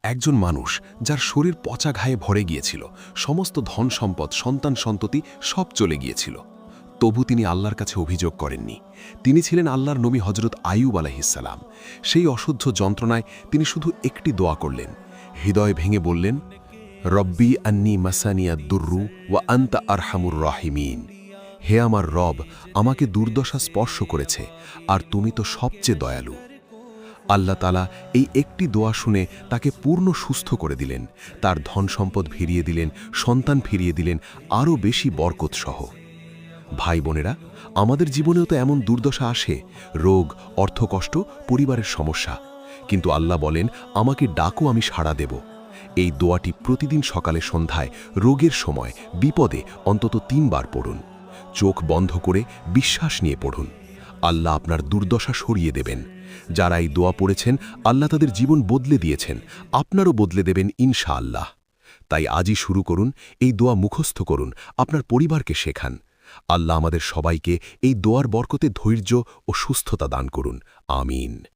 একজন মানুষ যার শরীর পচা ঘায়ে ভরে গিয়েছিল, সমস্ত ধন সম্পদ, সন্তান সন্ততি সব চলে গিয়েছিল। তবু তিনি আল্লাহর কাছে অভিযোগ করেননি। তিনি ছিলেন আল্লাহর নবী হজরত আইয়ুব আলাইহিসসালাম। সেই অসহ্য যন্ত্রণায় তিনি শুধু একটি দোয়া করলেন, হৃদয় ভেঙে বললেন, রব্বি আন্নি মাসানিয়া দুর্রু ওয়া আনতা আরহামুর রাহিমিন। হে আমার রব, আমাকে দুর্দশা স্পর্শ করেছে, আর তুমি তো সবচেয়ে দয়ালু। আল্লাহ তাআলা এই একটি দোয়া শুনে তাকে পূর্ণ সুস্থ করে দিলেন, তার ধন সম্পদ ফিরিয়ে দিলেন, সন্তান ফিরিয়ে দিলেন, আরও বেশি বরকত সহ। ভাই বোনেরা, আমাদের জীবনেও তো এমন দুর্দশা আসে, রোগ, অর্থকষ্ট, পরিবারের সমস্যা। কিন্তু আল্লাহ বলেন, আমাকে ডাকো, আমি সাড়া দেব। এই দোয়াটি প্রতিদিন সকালে সন্ধ্যায়, রোগের সময়, বিপদে অন্তত ৩ বার পড়ুন। চোখ বন্ধ করে বিশ্বাস নিয়ে পড়ুন। আল্লাহ আপনার দুর্দশা সরিয়ে দেবেন। যারা এই দোয়া পড়েছেন, আল্লাহ তাদের জীবন বদলে দিয়েছেন, আপনারও বদলে দেবেন ইনশাআল্লাহ। তাই আজই শুরু করুন, এই দোয়া মুখস্থ করুন, আপনার পরিবারকে শেখান। আল্লাহ আমাদের সবাইকে এই দোয়ার বরকতে ধৈর্য ও সুস্থতা দান করুন। আমিন।